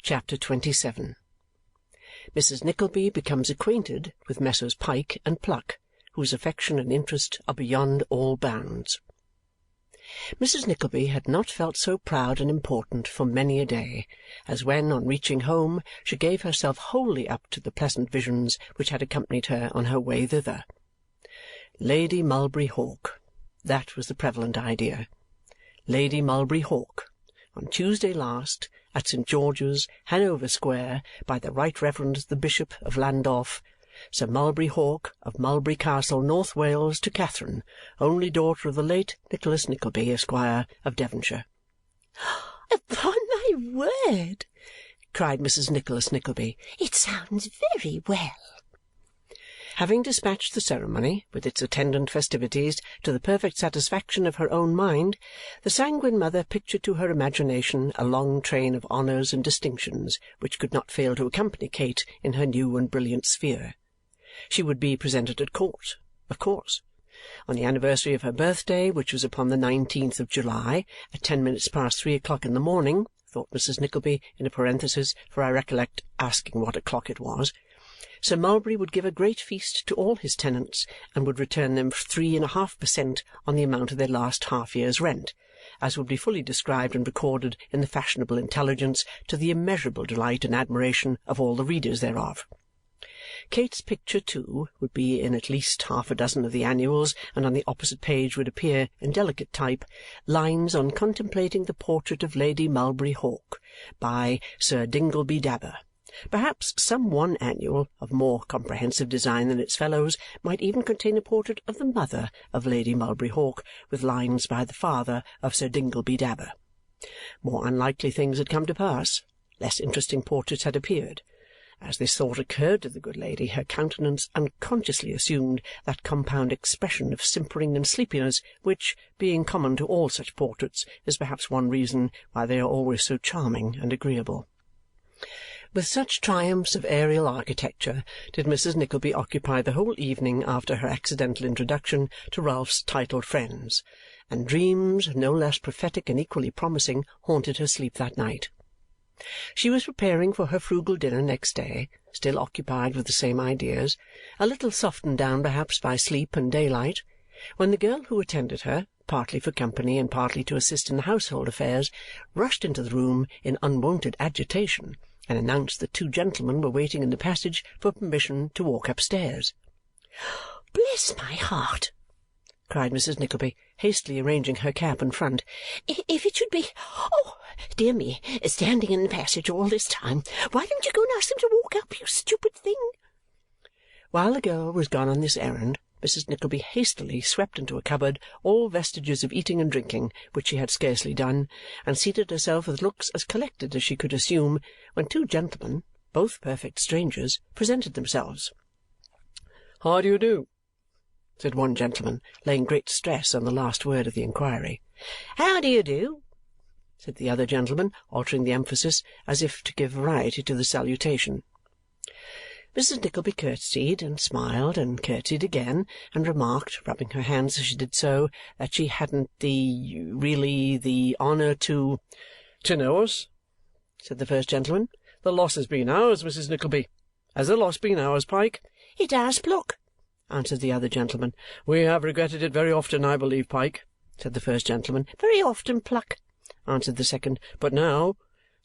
Chapter 27. Mrs. Nickleby becomes acquainted with Messrs. Pyke and Pluck, whose affection and interest are beyond all bounds. Mrs. Nickleby had not felt so proud and important for many a day as when, on reaching home, she gave herself wholly up to the pleasant visions which had accompanied her on her way thither. Lady Mulberry Hawk. That was the prevalent idea. Lady Mulberry Hawk. On Tuesday last, at St. George's, Hanover Square, by the Right Reverend the Bishop of Landorf, Sir Mulberry Hawk of Mulberry Castle, North Wales, to Catherine, only daughter of the late Nicholas Nickleby, Esquire, of Devonshire. "Upon my word!" cried Mrs. Nicholas Nickleby. "It sounds very well." Having dispatched the ceremony, with its attendant festivities, to the perfect satisfaction of her own mind, the sanguine mother pictured to her imagination a long train of honours and distinctions which could not fail to accompany Kate in her new and brilliant sphere. She would be presented at court, of course. On the anniversary of her birthday, which was upon the 19th of July, at 10 minutes past 3 o'clock in the morning, thought Mrs. Nickleby in a parenthesis, for I recollect asking what o'clock it was, Sir Mulberry would give a great feast to all his tenants and would return them 3.5% on the amount of their last half-year's rent, as would be fully described and recorded in the fashionable intelligence, to the immeasurable delight and admiration of all the readers thereof. Kate's picture, too, would be in at least half a dozen of the annuals, and on the opposite page would appear, in delicate type, lines on contemplating the portrait of Lady Mulberry Hawk by Sir Dingleby Dabber. Perhaps some one annual, of more comprehensive design than its fellows, might even contain a portrait of the mother of Lady Mulberry Hawk, with lines by the father of Sir Dingleby Dabber. More unlikely things had come to pass. Less interesting portraits had appeared. As this thought occurred to the good lady, her countenance unconsciously assumed that compound expression of simpering and sleepiness which, being common to all such portraits, is perhaps one reason why they are always so charming and agreeable. With such triumphs of aerial architecture did Mrs. Nickleby occupy the whole evening after her accidental introduction to Ralph's titled friends, and dreams, no less prophetic and equally promising, haunted her sleep that night. She was preparing for her frugal dinner next day, still occupied with the same ideas, a little softened down perhaps by sleep and daylight, when the girl who attended her, partly for company and partly to assist in the household affairs, rushed into the room in unwonted agitation and announced that two gentlemen were waiting in the passage for permission to walk upstairs. "Bless my heart!" cried Mrs. Nickleby, hastily arranging her cap and front. "If it should be, oh, dear me, standing in the passage all this time, why don't you go and ask them to walk up, you stupid thing?" While the girl was gone on this errand, Mrs. Nickleby hastily swept into a cupboard all vestiges of eating and drinking, which she had scarcely done, and seated herself with looks as collected as she could assume, when two gentlemen, both perfect strangers, presented themselves. "How do you do?" said one gentleman, laying great stress on the last word of the inquiry. "How do you do?" said the other gentleman, altering the emphasis, as if to give variety to the salutation. Mrs. Nickleby curtsied, and smiled, and curtsied again, and remarked, rubbing her hands as she did so, that she hadn't the honour to know us," said the first gentleman. "The loss has been ours, Mrs. Nickleby. Has the loss been ours, Pyke?" "It has, Pluck," answered the other gentleman. "We have regretted it very often, I believe, Pyke," said the first gentleman. "Very often, Pluck," answered the second. "But now,"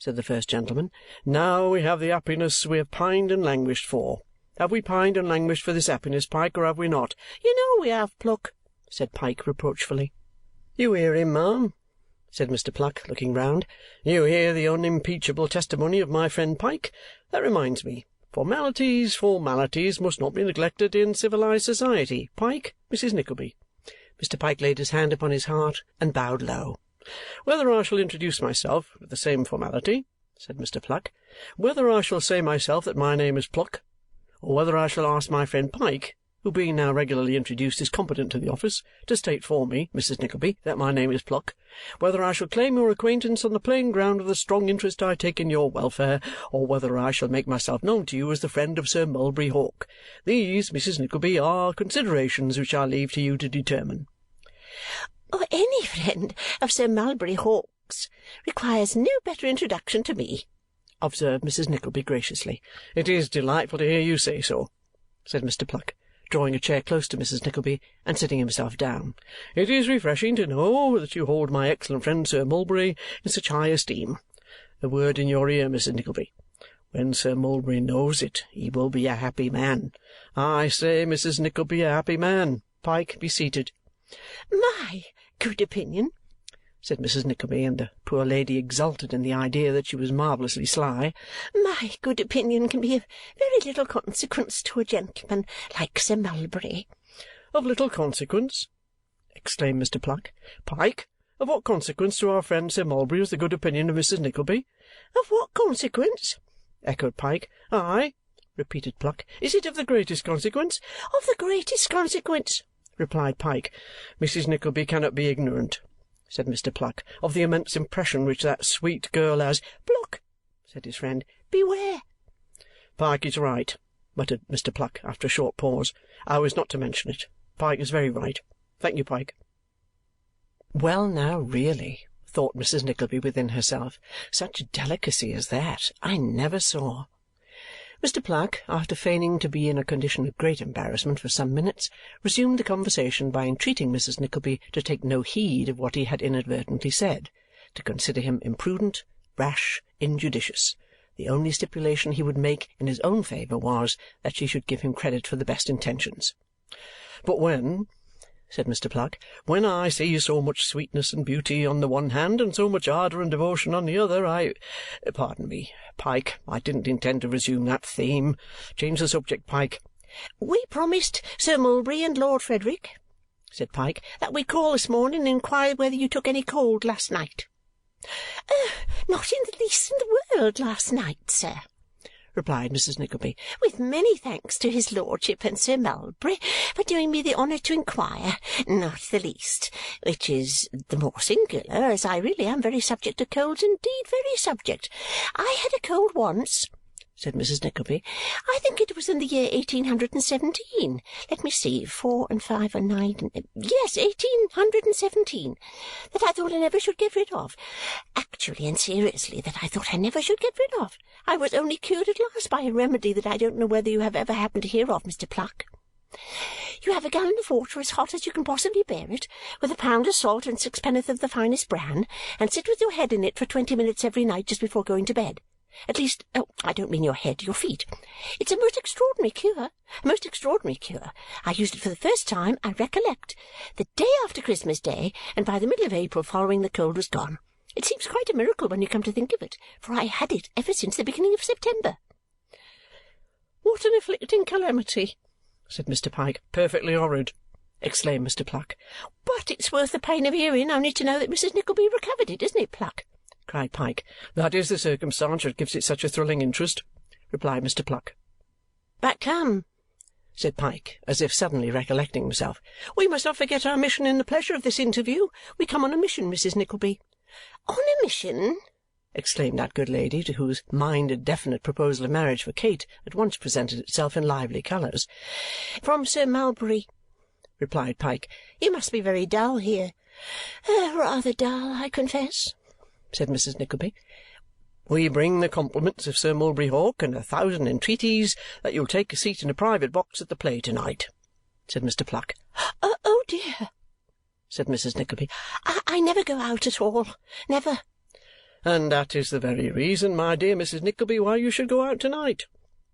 said the first gentleman, "now we have the happiness we have pined and languished for. Have we pined and languished for this happiness, Pyke, or have we not?" "You know we have, Pluck," said Pyke reproachfully. "You hear him, ma'am?" said Mr. Pluck, looking round. "You hear the unimpeachable testimony of my friend Pyke? That reminds me. Formalities must not be neglected in civilized society. Pyke, Mrs. Nickleby." Mr. Pyke laid his hand upon his heart and bowed low. "Whether I shall introduce myself with the same formality," said Mr. Pluck, "whether I shall say myself that my name is Pluck, or whether I shall ask my friend Pyke, who being now regularly introduced is competent to the office, to state for me, Mrs. Nickleby, that my name is Pluck, whether I shall claim your acquaintance on the plain ground of the strong interest I take in your welfare, or whether I shall make myself known to you as the friend of Sir Mulberry Hawk, these, Mrs. Nickleby, are considerations which I leave to you to determine." "Or any friend of Sir Mulberry Hawk's requires no better introduction to me," observed Mrs. Nickleby graciously. "It is delightful to hear you say so," said Mr. Pluck, drawing a chair close to Mrs. Nickleby and sitting himself down. "It is refreshing to know that you hold my excellent friend Sir Mulberry in such high esteem. A word in your ear, Mrs. Nickleby. When Sir Mulberry knows it, he will be a happy man. I say, Mrs. Nickleby, a happy man. Pyke, be seated." "My good opinion," said Mrs. Nickleby, and the poor lady exulted in the idea that she was marvellously sly. "My good opinion can be of very little consequence to a gentleman like Sir Mulberry." "Of little consequence!" exclaimed Mr. Pluck. "Pyke, of what consequence to our friend Sir Mulberry is the good opinion of Mrs. Nickleby?" "Of what consequence?" echoed Pyke. "Aye," repeated Pluck. "Is it of the greatest consequence?" "Of the greatest consequence," replied Pyke. "Mrs. Nickleby cannot be ignorant," said Mr. Pluck, "of the immense impression which that sweet girl has—" "Pluck," said his friend. "beware." "Pyke is right," muttered Mr. Pluck after a short pause. "I was not to mention it. Pyke is very right. Thank you, Pyke." Well now, really, thought Mrs. Nickleby within herself, such delicacy as that I never saw. Mr. Pluck, after feigning to be in a condition of great embarrassment for some minutes, resumed the conversation by entreating Mrs. Nickleby to take no heed of what he had inadvertently said, to consider him imprudent, rash, injudicious. The only stipulation he would make in his own favour was that she should give him credit for the best intentions. "But when," said Mr. Pluck, "when I see so much sweetness and beauty on the one hand and so much ardour and devotion on the other, pardon me, Pyke, I didn't intend to resume that theme. Change the subject, Pyke." "We promised Sir Mulberry and Lord Frederick," said Pyke, "that we'd call this morning and inquire whether you took any cold last night." "Not in the least in the world last night, sir," replied Mrs. Nickleby, "with many thanks to his lordship and Sir Mulberry for doing me the honour to inquire. Not the least. Which is the more singular, as I really am very subject to colds indeed, very subject. I had a cold once," said Mrs. Nickleby. "I think it was in the year 1817. Let me see, 4 and 5 and 9 and yes, 1817, that I thought I never should get rid of. Actually and seriously, that I thought I never should get rid of. I was only cured at last by a remedy that I don't know whether you have ever happened to hear of, Mr. Pluck. You have a gallon of water as hot as you can possibly bear it, with a pound of salt and 6 of the finest bran, and sit with your head in it for 20 minutes every night just before going to bed. At least, I don't mean your head, your feet. It's a most extraordinary cure, a most extraordinary cure. I used it for the first time, I recollect, the day after Christmas Day, and by the middle of April following the cold was gone. It seems quite a miracle when you come to think of it, for I had it ever since the beginning of September." "What an afflicting calamity!" said Mr. Pyke. "Perfectly horrid!" exclaimed Mr. Pluck. "But it's worth the pain of hearing only to know that Mrs. Nickleby recovered it, isn't it, Pluck?" cried Pyke. "That is the circumstance that gives it such a thrilling interest," replied Mr. Pluck. "But come," said Pyke, as if suddenly recollecting himself, "we must not forget our mission in the pleasure of this interview. We come on a mission, Mrs. Nickleby." "On a mission?" exclaimed that good lady, to whose mind a definite proposal of marriage for Kate at once presented itself in lively colours. "From Sir Mulberry," replied Pyke. "You must be very dull here." "Rather dull, I confess," said Mrs. Nickleby. "We bring the compliments of Sir Mulberry Hawk and 1,000 entreaties that you'll take a seat in a private box at the play to-night," said Mr. Pluck. Oh dear," said Mrs. Nickleby. I never go out at all. Never." "And that is the very reason, my dear Mrs. Nickleby, why you should go out to-night,"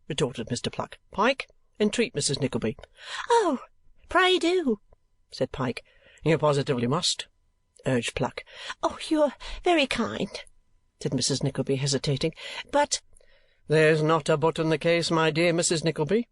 retorted Mr. Pluck. "Pyke, entreat Mrs. Nickleby." "Oh, pray do," said Pyke. "You positively must," urged Pluck. "Oh, you are very kind," said Mrs. Nickleby, hesitating. "But—" "There's not a but in the case, my dear Mrs. Nickleby,"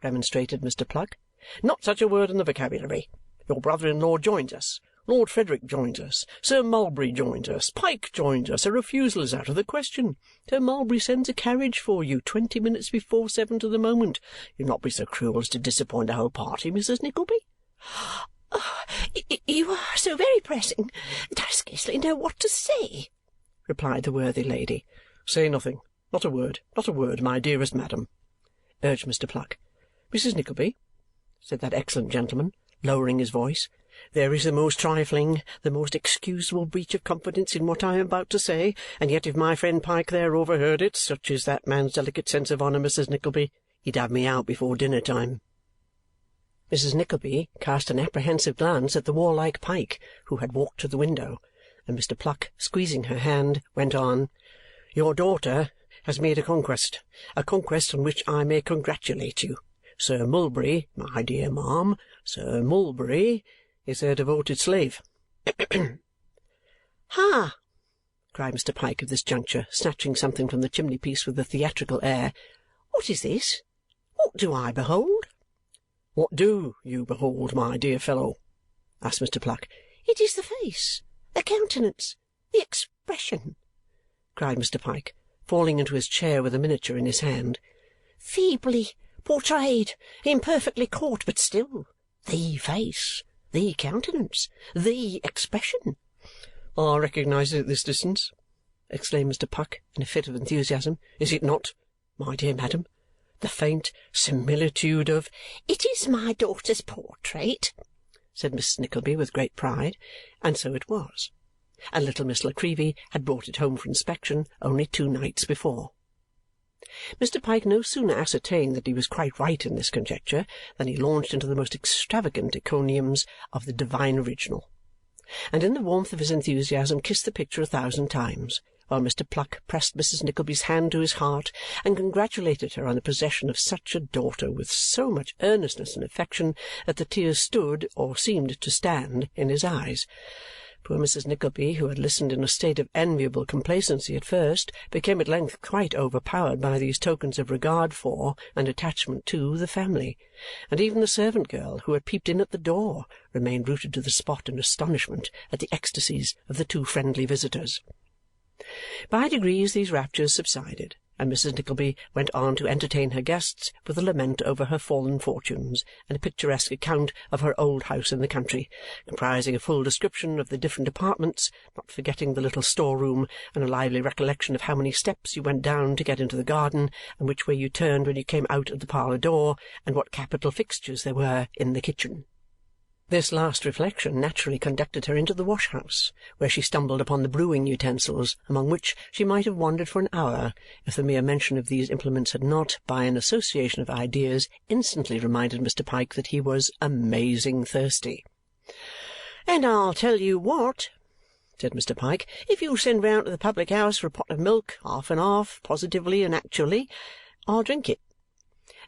remonstrated Mr. Pluck. "Not such a word in the vocabulary. Your brother-in-law joins us. Lord Frederick joins us. Sir Mulberry joins us. Pyke joins us. A refusal is out of the question. Sir Mulberry sends a carriage for you 20 minutes before 7 to the moment. You'll not be so cruel as to disappoint the whole party, Mrs. Nickleby?" "Oh, you are so very pressing that I scarcely know what to say," replied the worthy lady. "Say nothing. Not a word. Not a word, my dearest madam," urged Mr. Pluck. "Mrs. Nickleby," said that excellent gentleman, lowering his voice, There is the most trifling, the most excusable breach of confidence in what I am about to say, and yet if my friend Pyke there overheard it, such is that man's delicate sense of honour, Mrs. Nickleby, he'd have me out before dinner-time." Mrs. Nickleby cast an apprehensive glance at the warlike Pyke, who had walked to the window, and Mr. Pluck, squeezing her hand, went on, "Your daughter has made a conquest on which I may congratulate you. Sir Mulberry, my dear ma'am, Sir Mulberry is her devoted slave." "Ha!" cried Mr. Pyke at this juncture, snatching something from the chimney-piece with a theatrical air. "What is this? What do I behold?" "What do you behold, my dear fellow?" asked Mr. Pluck. "It is the face, the countenance, the expression," cried Mr. Pyke, falling into his chair with a miniature in his hand. "Feebly portrayed, imperfectly caught, but still the face, the countenance, the expression." "I recognise it at this distance," exclaimed Mr. Pluck in a fit of enthusiasm. "Is it not, my dear madam, the faint similitude of—" "It is my daughter's portrait," said Mrs. Nickleby with great pride. And so it was, and little Miss La Creevy had brought it home for inspection only 2 nights before. Mr. Pyke no sooner ascertained that he was quite right in this conjecture than he launched into the most extravagant encomiums of the divine original, and in the warmth of his enthusiasm kissed the picture 1,000 times, while Mr. Pluck pressed Mrs. Nickleby's hand to his heart and congratulated her on the possession of such a daughter with so much earnestness and affection that the tears stood, or seemed to stand, in his eyes. Poor Mrs. Nickleby, who had listened in a state of enviable complacency at first, became at length quite overpowered by these tokens of regard for and attachment to the family, and even the servant girl, who had peeped in at the door, remained rooted to the spot in astonishment at the ecstasies of the 2 friendly visitors. By degrees these raptures subsided, and Mrs. Nickleby went on to entertain her guests with a lament over her fallen fortunes and a picturesque account of her old house in the country, comprising a full description of the different apartments, not forgetting the little store-room, and a lively recollection of how many steps you went down to get into the garden, and which way you turned when you came out at the parlour door, and what capital fixtures there were in the kitchen. This last reflection naturally conducted her into the wash-house, where she stumbled upon the brewing utensils, among which she might have wandered for an hour if the mere mention of these implements had not, by an association of ideas, instantly reminded Mr. Pyke that he was amazing thirsty. "And I'll tell you what," said Mr. Pyke, "if you'll send round to the public-house for a pot of milk, half and half, positively and actually, I'll drink it."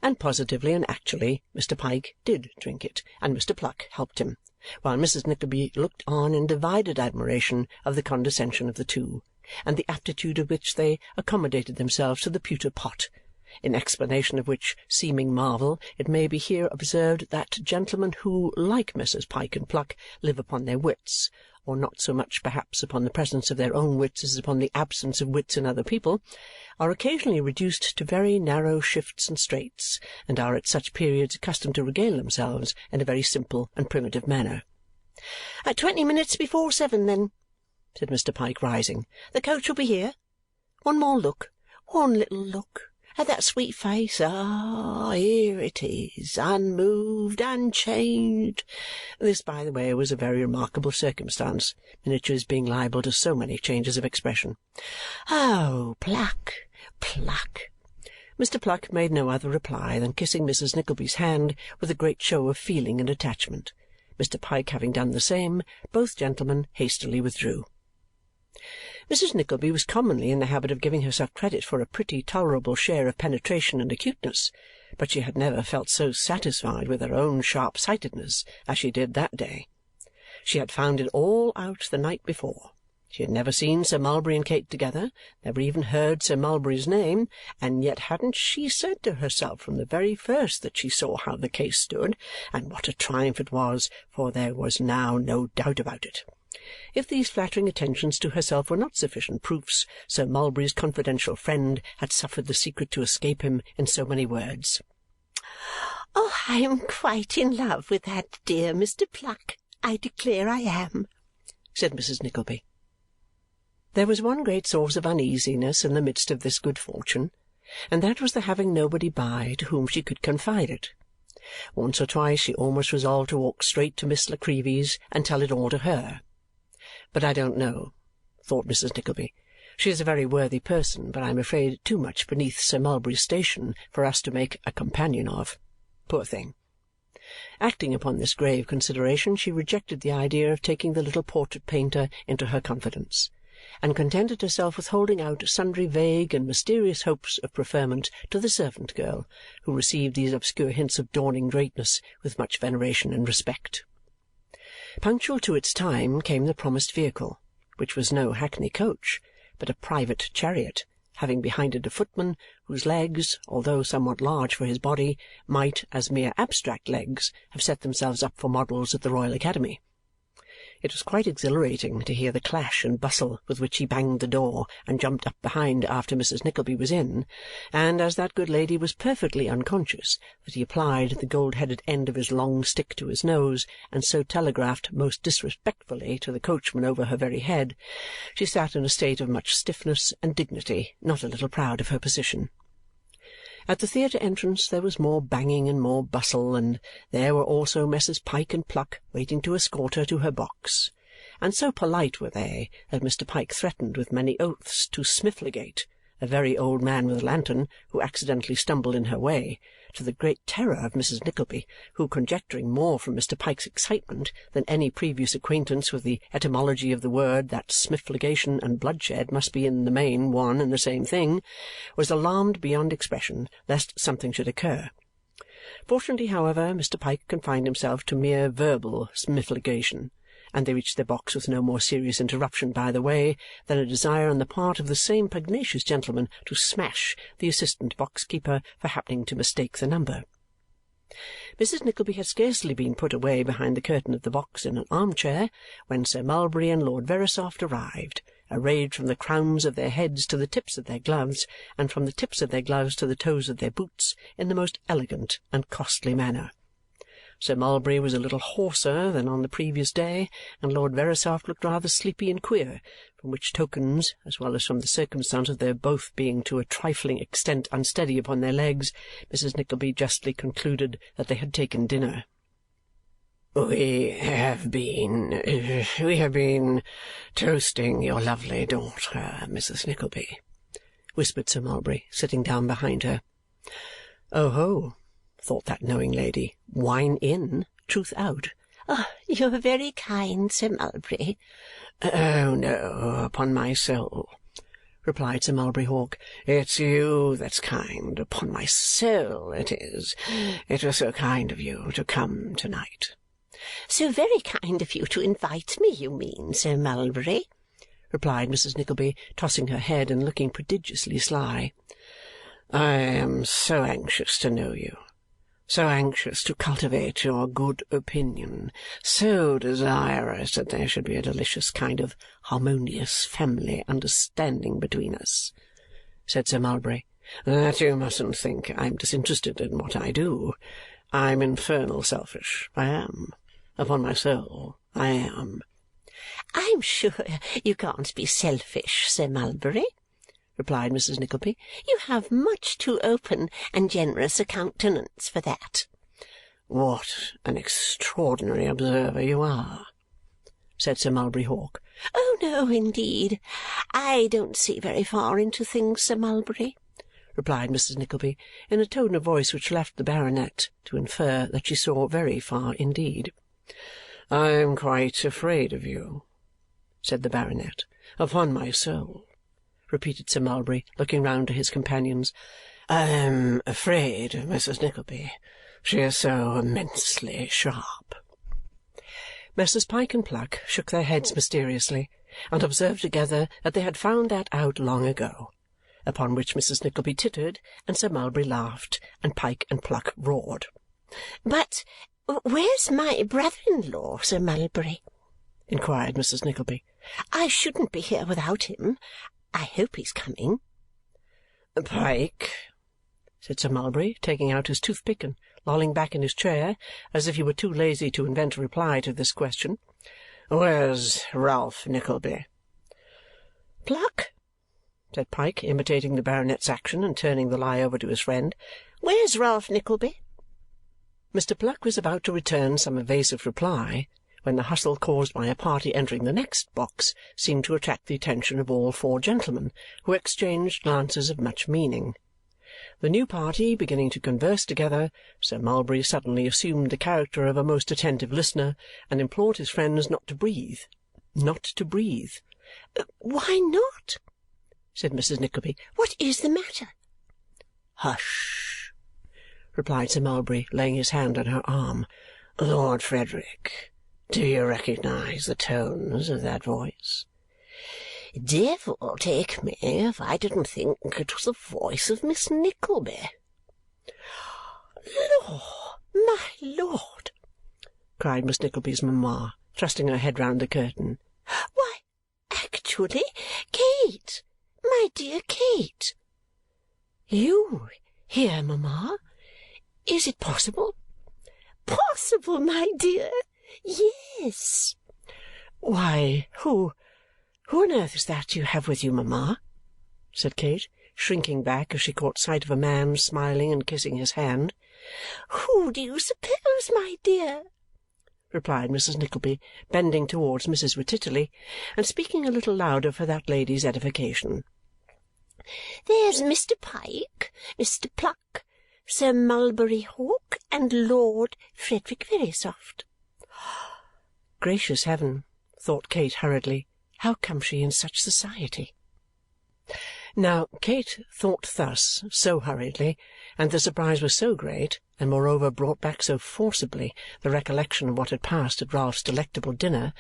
And positively and actually Mr. Pyke did drink it, and Mr. Pluck helped him, while Mrs. Nickleby looked on in divided admiration of the condescension of the 2, and the aptitude with which they accommodated themselves to the pewter pot, in explanation of which seeming marvel it may be here observed that gentlemen who, like Messrs. Pyke and Pluck, live upon their wits, or not so much perhaps upon the presence of their own wits as upon the absence of wits in other people, are occasionally reduced to very narrow shifts and straits, and are at such periods accustomed to regale themselves in a very simple and primitive manner. "At 20 minutes before 7, then," said Mr. Pyke, rising. "The coach will be here. One more look, one little look, at that sweet face. Ah, here it is, unmoved, unchanged." This, by the way, was a very remarkable circumstance, miniatures being liable to so many changes of expression. "Oh, Pluck, Pluck!" Mr. Pluck made no other reply than kissing Mrs. Nickleby's hand with a great show of feeling and attachment. Mr. Pyke having done the same, both gentlemen hastily withdrew. Mrs. Nickleby was commonly in the habit of giving herself credit for a pretty tolerable share of penetration and acuteness, but she had never felt so satisfied with her own sharp-sightedness as she did that day. She had found it all out the night before. She had never seen Sir Mulberry and Kate together, never even heard Sir Mulberry's name, and yet hadn't she said to herself from the very first that she saw how the case stood, and what a triumph it was, for there was now no doubt about it. If these flattering attentions to herself were not sufficient proofs, Sir Mulberry's confidential friend had suffered the secret to escape him in so many words. "Oh, I am quite in love with that dear Mr. Pluck, I declare I am," said Mrs. Nickleby. There was one great source of uneasiness in the midst of this good fortune, and that was the having nobody by to whom she could confide it. Once or twice she almost resolved to walk straight to Miss La Creevy's and tell it all to her. But I don't know, thought Mrs. Nickleby. She is a very worthy person, but I am afraid too much beneath Sir Mulberry's station for us to make a companion of. Poor thing! Acting upon this grave consideration, she rejected the idea of taking the little portrait-painter into her confidence, and contented herself with holding out sundry vague and mysterious hopes of preferment to the servant-girl, who received these obscure hints of dawning greatness with much veneration and respect. Punctual to its time came the promised vehicle, which was no hackney coach, but a private chariot, having behind it a footman whose legs, although somewhat large for his body, might, as mere abstract legs, have set themselves up for models at the Royal Academy. It was quite exhilarating to hear the clash and bustle with which he banged the door and jumped up behind after Mrs. Nickleby was in, and as that good lady was perfectly unconscious that he applied the gold-headed end of his long stick to his nose and so telegraphed most disrespectfully to the coachman over her very head, she sat in a state of much stiffness and dignity, not a little proud of her position. At the theatre entrance there was more banging and more bustle, and there were also Messrs. Pike and Pluck waiting to escort her to her box, and so polite were they that Mr. Pike threatened with many oaths to Smifligate, a very old man with a lantern, who accidentally stumbled in her way, to the great terror of Mrs. Nickleby, who, conjecturing more from Mr. Pike's excitement than any previous acquaintance with the etymology of the word that smifligation and bloodshed must be in the main one and the same thing, was alarmed beyond expression lest something should occur. Fortunately, however, Mr. Pike confined himself to mere verbal smifligation, and they reached their box with no more serious interruption by the way than a desire on the part of the same pugnacious gentleman to smash the assistant box-keeper for happening to mistake the number. Mrs. Nickleby had scarcely been put away behind the curtain of the box in an arm-chair when Sir Mulberry and Lord Verisopht arrived, arrayed from the crowns of their heads to the tips of their gloves, and from the tips of their gloves to the toes of their boots, in the most elegant and costly manner. Sir Mulberry was a little hoarser than on the previous day, and Lord Verisopht looked rather sleepy and queer, from which tokens, as well as from the circumstance of their both being to a trifling extent unsteady upon their legs, Mrs. Nickleby justly concluded that they had taken dinner. "We have been toasting your lovely daughter, Mrs. Nickleby," whispered Sir Mulberry, sitting down behind her. "Oh-ho!" thought that knowing lady. Wine in, truth out. "Oh, you are very kind, Sir Mulberry." "Oh, no, upon my soul," replied Sir Mulberry Hawk. "It's you that's kind. Upon my soul it is. It was so kind of you to come to-night." "So very kind of you to invite me, you mean, Sir Mulberry," replied Mrs. Nickleby, tossing her head and looking prodigiously sly. "I am so anxious to know you, so anxious to cultivate your good opinion, so desirous that there should be a delicious kind of harmonious family understanding between us," said Sir Mulberry, "that you mustn't think I'm disinterested in what I do. I'm infernal selfish. I am. Upon my soul, I am." "I'm sure you can't be selfish, Sir Mulberry," replied Mrs. Nickleby. "You have much too open and generous a countenance for that." "What an extraordinary observer you are!" said Sir Mulberry Hawk. "Oh, no, indeed. I don't see very far into things, Sir Mulberry," replied Mrs. Nickleby, in a tone of voice which left the baronet to infer that she saw very far indeed. "I am quite afraid of you," said the baronet. "Upon my soul," repeated Sir Mulberry, looking round to his companions, "I am afraid of Mrs. Nickleby. She is so immensely sharp." Messrs. Pike and Pluck shook their heads mysteriously and observed together that they had found that out long ago, upon which Mrs. Nickleby tittered, and Sir Mulberry laughed, and Pike and Pluck roared. "But where's my brother-in-law, Sir Mulberry?" inquired Mrs. Nickleby. "I shouldn't be here without him. I hope he's coming." "Pike," said Sir Mulberry, taking out his toothpick and lolling back in his chair as if he were too lazy to invent a reply to this question, "where's Ralph Nickleby?" "Pluck," said Pike, imitating the baronet's action and turning the lie over to his friend, "where's Ralph Nickleby?" Mr. Pluck was about to return some evasive reply when the hustle caused by a party entering the next box seemed to attract the attention of all four gentlemen, who exchanged glances of much meaning. The new party beginning to converse together, Sir Mulberry suddenly assumed the character of a most attentive listener and implored his friends not to breathe. Not to breathe. "Why not?" said Mrs. Nickleby. "What is the matter?" "Hush!" replied Sir Mulberry, laying his hand on her arm. "Lord Frederick, do you recognize the tones of that voice?" "Devil take me if I didn't think it was the voice of Miss Nickleby." "Lor, my lord!" cried Miss Nickleby's mamma, thrusting her head round the curtain. "Why, actually, Kate! My dear Kate!" "You here, mamma? Is it possible?" "Possible, my dear? Yes." "Why, who on earth is that you have with you, mamma?" said Kate, shrinking back as she caught sight of a man smiling and kissing his hand. "Who do you suppose, my dear?" replied Mrs. Nickleby, bending towards Mrs. Wititterly and speaking a little louder for that lady's edification. "There's Mr. Pike, Mr. Pluck, Sir Mulberry Hawk, and Lord Frederick Verisopht." Gracious heaven, thought Kate hurriedly, how comes she in such society? Now, Kate thought thus so hurriedly, and the surprise was so great, and moreover brought back so forcibly the recollection of what had passed at Ralph's delectable dinner,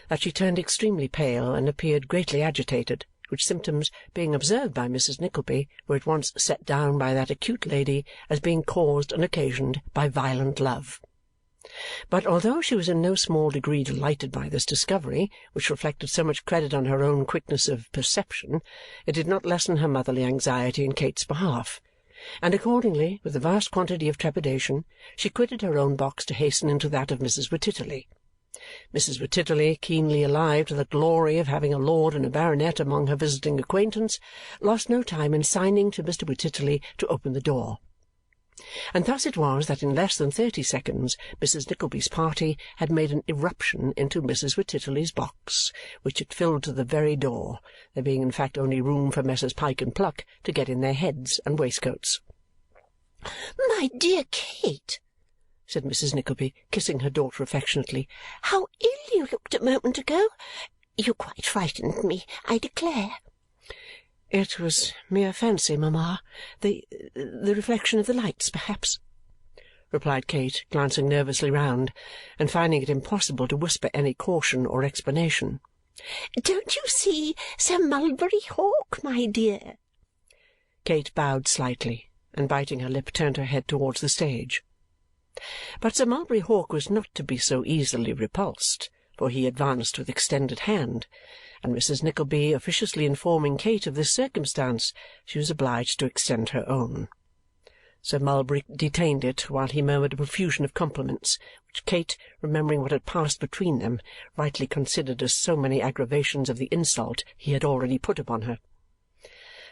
that she turned extremely pale and appeared greatly agitated, which symptoms, being observed by Mrs. Nickleby, were at once set down by that acute lady as being caused and occasioned by violent love. But although she was in no small degree delighted by this discovery, which reflected so much credit on her own quickness of perception, it did not lessen her motherly anxiety in Kate's behalf, and accordingly, with a vast quantity of trepidation, she quitted her own box to hasten into that of Mrs. Wititterly. Mrs. Wititterly, keenly alive to the glory of having a lord and a baronet among her visiting acquaintance, lost no time in signing to Mr. Wititterly to open the door. And thus it was that in less than 30 seconds Mrs. Nickleby's party had made an irruption into Mrs. Wititterly's box, which it filled to the very door, there being in fact only room for Messrs. Pike and Pluck to get in their heads and waistcoats. "My dear Kate," said Mrs. Nickleby, kissing her daughter affectionately, "how ill you looked a moment ago! You quite frightened me, I declare." "It was mere fancy, mamma. The reflection of the lights, perhaps," replied Kate, glancing nervously round, and finding it impossible to whisper any caution or explanation. "Don't you see Sir Mulberry Hawk, my dear?" Kate bowed slightly, and biting her lip turned her head towards the stage. But Sir Mulberry Hawk was not to be so easily repulsed, for he advanced with extended hand, and Mrs. Nickleby officiously informing Kate of this circumstance, she was obliged to extend her own. Sir Mulberry detained it while he murmured a profusion of compliments, which Kate, remembering what had passed between them, rightly considered as so many aggravations of the insult he had already put upon her.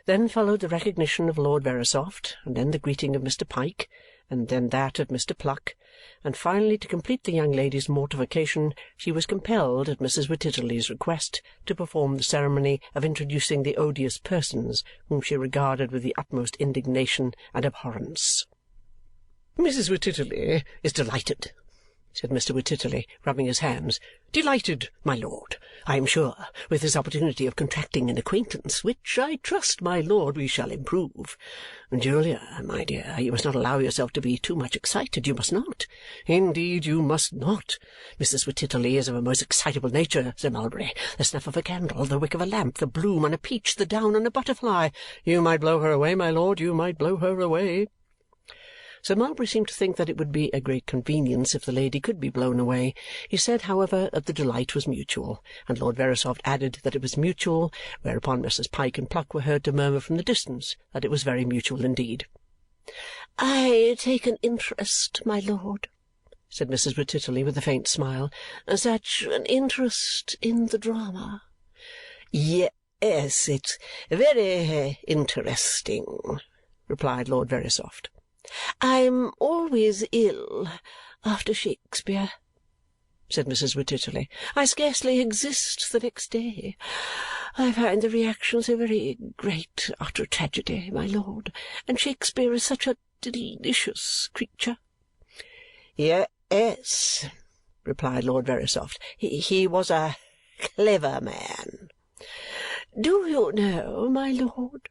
Then followed the recognition of Lord Verisopht, and then the greeting of Mr. Pike, and then that of Mr. Pluck, and finally, to complete the young lady's mortification, she was compelled, at Mrs. Wititterly's request, to perform the ceremony of introducing the odious persons whom she regarded with the utmost indignation and abhorrence. "Mrs. Wititterly is delighted," said Mr. Wititterly, rubbing his hands. "Delighted, my lord, I am sure, with this opportunity of contracting an acquaintance, which I trust, my lord, we shall improve. Julia, my dear, you must not allow yourself to be too much excited. You must not. Indeed, you must not. Mrs. Wititterly is of a most excitable nature, Sir Mulberry. The snuff of a candle, the wick of a lamp, the bloom on a peach, the down on a butterfly. You might blow her away, my lord, you might blow her away." Sir Mulberry seemed to think that it would be a great convenience if the lady could be blown away. He said, however, that the delight was mutual, and Lord Verisopht added that it was mutual, whereupon Messrs. Pike and Pluck were heard to murmur from the distance that it was very mutual indeed. "I take an interest, my lord," said Mrs. Wititterly with a faint smile, "such an interest in the drama." "Yes, it's very interesting," replied Lord Verisopht. I'm always ill after Shakespeare, said Mrs. Wititterly. I scarcely exist the next day. I find the reaction so very great after a tragedy, my lord, and Shakespeare is such a delicious creature. Yes, replied Lord Verisopht. He was a clever man. Do you know, my lord,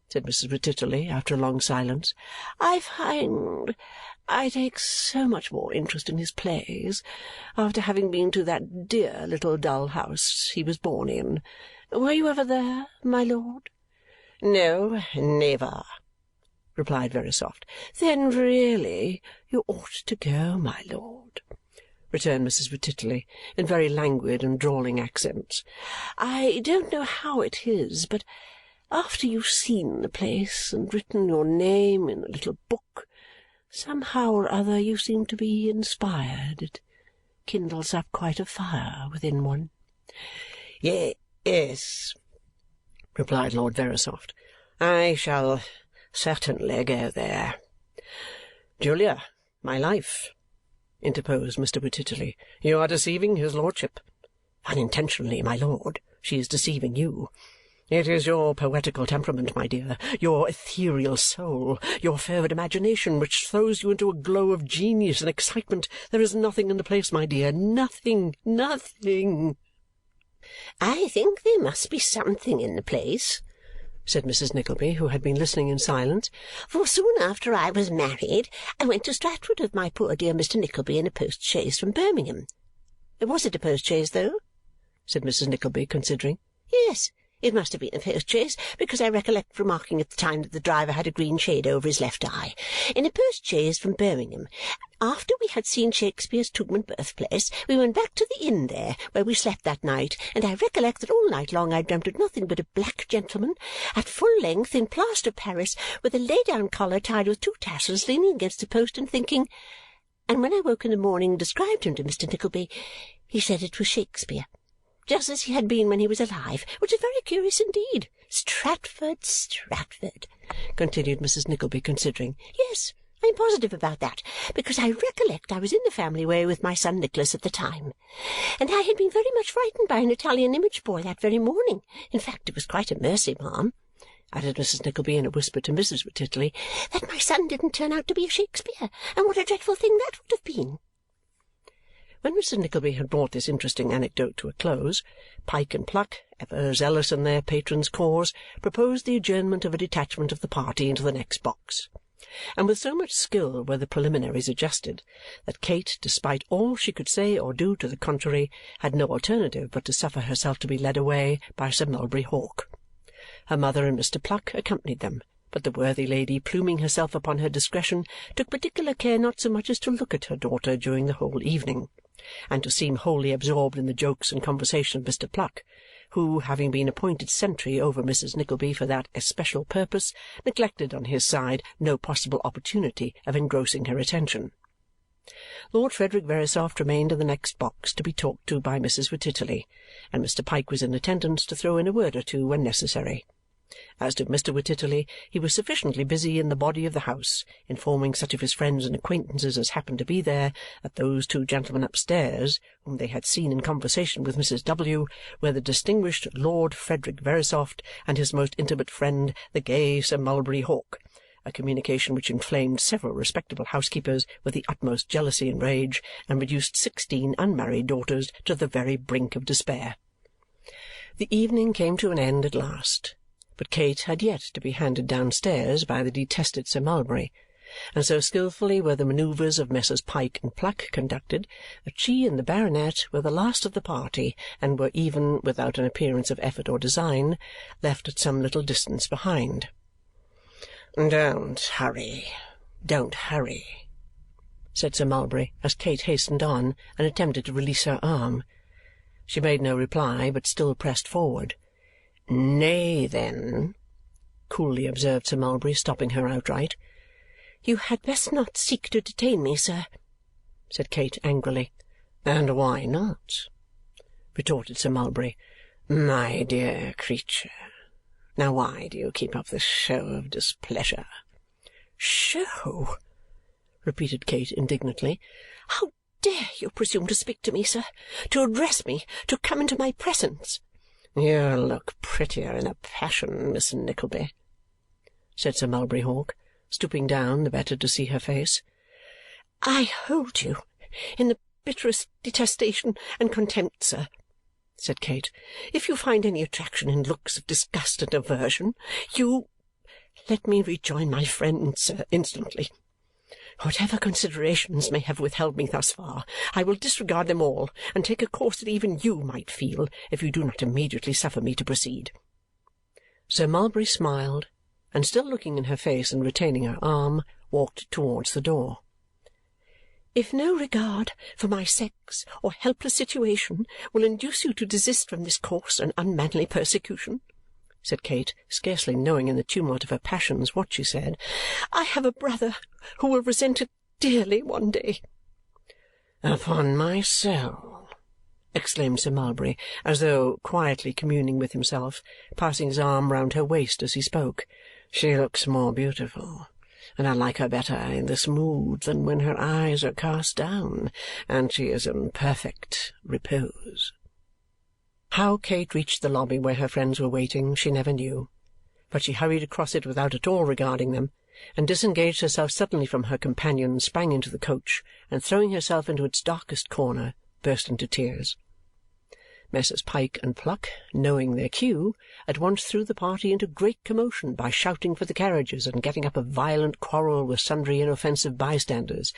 said Mrs. Wititterly after a long silence, I find I take so much more interest in his plays after having been to that dear little dull house he was born in. Were you ever there, my lord? No, never, replied Verisopht. Then really you ought to go, my lord, returned Mrs. Wititterly in very languid and drawling accents. I don't know how it is, but after you've seen the place and written your name in a little book, somehow or other you seem to be inspired. It kindles up quite a fire within one. Yes, replied Lord Verisopht. I shall certainly go there. Julia, my life, interposed Mr. Wititterly, you are deceiving his lordship. Unintentionally, my lord, she is deceiving you. It is your poetical temperament, my dear, your ethereal soul, your fervid imagination, which throws you into a glow of genius and excitement. There is nothing in the place, my dear, nothing, nothing. I think there must be something in the place, said Mrs. Nickleby, who had been listening in silence, for soon after I was married I went to Stratford with my poor dear Mr. Nickleby in a post-chaise from Birmingham. Was it a post-chaise, though? Said Mrs. Nickleby, considering. Yes. It must have been a post-chaise, because I recollect remarking at the time that the driver had a green shade over his left eye. In a post-chaise from Birmingham. After we had seen Shakespeare's Tomb and Birthplace, we went back to the inn there, where we slept that night, and I recollect that all night long I dreamt of nothing but a black gentleman, at full length, in plaster Paris, with a lay-down collar tied with 2 tassels, leaning against a post and thinking. And when I woke in the morning and described him to Mr. Nickleby, he said it was Shakespeare, just as he had been when he was alive, which is very curious indeed. Stratford, Stratford, continued Mrs. Nickleby, considering. Yes, I am positive about that, because I recollect I was in the family way with my son Nicholas at the time, and I had been very much frightened by an Italian image boy that very morning. In fact, it was quite a mercy, ma'am, added Mrs. Nickleby in a whisper to Mrs. Wititterly, that my son didn't turn out to be a Shakespeare, and what a dreadful thing that would have been. When Mrs. Nickleby had brought this interesting anecdote to a close, Pyke and Pluck, ever zealous in their patron's cause, proposed the adjournment of a detachment of the party into the next box. And with so much skill were the preliminaries adjusted that Kate, despite all she could say or do to the contrary, had no alternative but to suffer herself to be led away by Sir Mulberry Hawk. Her mother and Mr. Pluck accompanied them, but the worthy lady, pluming herself upon her discretion, took particular care not so much as to look at her daughter during the whole evening, and to seem wholly absorbed in the jokes and conversation of Mr. Pluck, who, having been appointed sentry over Mrs. Nickleby for that especial purpose, neglected on his side no possible opportunity of engrossing her attention. Lord Frederick Verisopht remained in the next box to be talked to by Mrs. Wititterly, and Mr. Pyke was in attendance to throw in a word or two when necessary. As to Mr. Wititterly, he was sufficiently busy in the body of the house, informing such of his friends and acquaintances as happened to be there that those 2 gentlemen upstairs, whom they had seen in conversation with Mrs. W., were the distinguished Lord Frederick Verisopht and his most intimate friend, the gay Sir Mulberry Hawk, a communication which inflamed several respectable housekeepers with the utmost jealousy and rage, and reduced 16 unmarried daughters to the very brink of despair. The evening came to an end at last, but Kate had yet to be handed downstairs by the detested Sir Mulberry, and so skilfully were the manoeuvres of Messrs. Pyke and Pluck conducted that she and the baronet were the last of the party and were even, without an appearance of effort or design, left at some little distance behind. "Don't hurry, don't hurry," said Sir Mulberry as Kate hastened on and attempted to release her arm. She made no reply, but still pressed forward. "Nay, then," coolly observed Sir Mulberry, stopping her outright. "You had best not seek to detain me, sir," said Kate angrily. "And why not?" retorted Sir Mulberry. "My dear creature, now why do you keep up this show of displeasure?" "Show!" repeated Kate indignantly. "How dare you presume to speak to me, sir, to address me, to come into my presence?" "You look prettier in a passion, Miss Nickleby," said Sir Mulberry Hawk, stooping down the better to see her face. "I hold you in the bitterest detestation and contempt, sir," said Kate. "If you find any attraction in looks of disgust and aversion, you let me rejoin my friends, sir, instantly. Whatever considerations may have withheld me thus far, I will disregard them all and take a course that even you might feel if you do not immediately suffer me to proceed." Sir Mulberry smiled, and still looking in her face and retaining her arm, walked towards the door. "If no regard for my sex or helpless situation will induce you to desist from this coarse and unmanly persecution," said Kate, scarcely knowing in the tumult of her passions what she said, "I have a brother who will resent it dearly one day." "Upon my soul!" exclaimed Sir Mulberry, as though quietly communing with himself, passing his arm round her waist as he spoke. "She looks more beautiful, and I like her better in this mood than when her eyes are cast down and she is in perfect repose." How Kate reached the lobby where her friends were waiting, she never knew, but she hurried across it without at all regarding them, and disengaged herself suddenly from her companion, sprang into the coach, and throwing herself into its darkest corner, burst into tears. Messrs. Pyke and Pluck, knowing their cue, at once threw the party into great commotion by shouting for the carriages and getting up a violent quarrel with sundry inoffensive bystanders,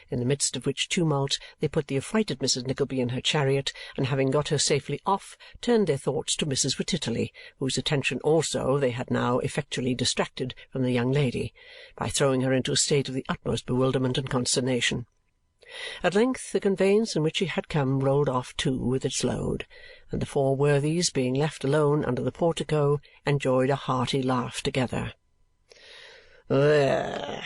in the midst of which tumult they put the affrighted Mrs. Nickleby in her chariot, and having got her safely off, turned their thoughts to Mrs. Wititterly, whose attention also they had now effectually distracted from the young lady, by throwing her into a state of the utmost bewilderment and consternation. At length the conveyance in which she had come rolled off too with its load, and the four worthies, being left alone under the portico, enjoyed a hearty laugh together. "There!"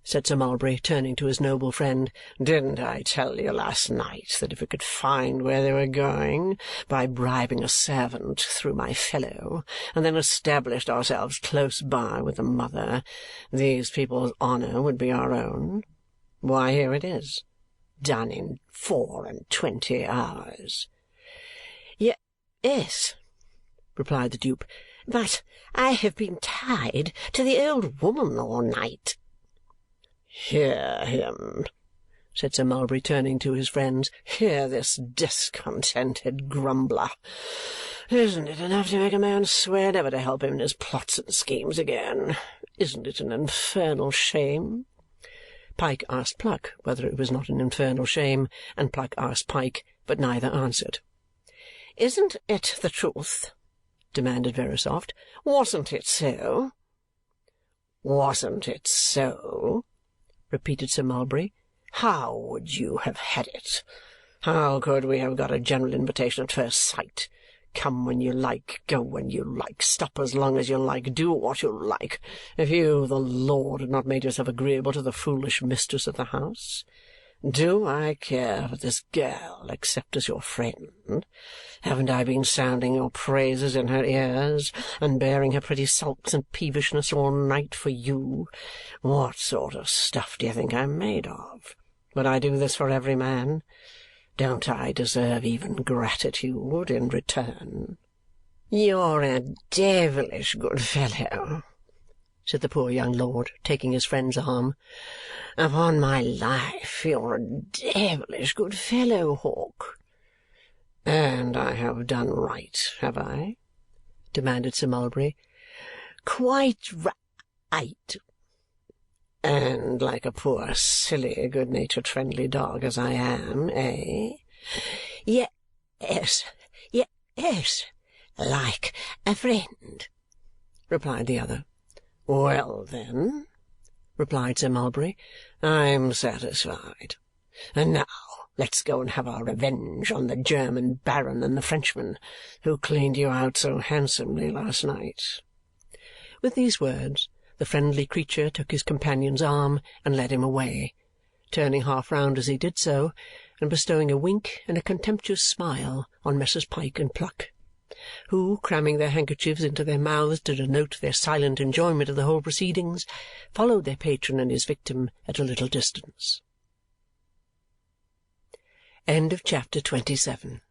said Sir Mulberry, turning to his noble friend. "Didn't I tell you last night that if we could find where they were going by bribing a servant through my fellow, and then established ourselves close by with the mother, these people's honour would be our own? Why, here it is, done in 24 hours." "Yes," replied the dupe, "but I have been tied to the old woman all night." "Hear him!" said Sir Mulberry, turning to his friends. "Hear this discontented grumbler! Isn't it enough to make a man swear never to help him in his plots and schemes again? Isn't it an infernal shame?" Pyke asked Pluck whether it was not an infernal shame, and Pluck asked Pyke, but neither answered. "Isn't it the truth?" demanded Verisopht. "Wasn't it so?" "Wasn't it so?" repeated Sir Mulberry. "How would you have had it? How could we have got a general invitation at first sight? Come when you like, go when you like, stop as long as you like, do what you like, if you, the Lord, had not made yourself agreeable to the foolish mistress of the house? Do I care for this girl except as your friend? Haven't I been sounding your praises in her ears and bearing her pretty sulks and peevishness all night for you? What sort of stuff do you think I'm made of? Would I do this for every man? Don't I deserve even gratitude in return?" "You're a devilish good fellow," said the poor young lord, taking his friend's arm. "Upon my life, you're a devilish good fellow, Hawk." "And I have done right, have I?" demanded Sir Mulberry. "Quite right." "And like a poor, silly, good-natured, friendly dog as I am, eh?" Yes, yes, like a friend," replied the other. "Well, then," replied Sir Mulberry, "I'm satisfied. And now let's go and have our revenge on the German baron and the Frenchman who cleaned you out so handsomely last night." With these words, the friendly creature took his companion's arm and led him away, turning half round as he did so, and bestowing a wink and a contemptuous smile on Messrs. Pyke and Pluck. who, cramming their handkerchiefs into their mouths to denote their silent enjoyment of the whole proceedings, followed their patron and his victim at a little distance. Chapter 27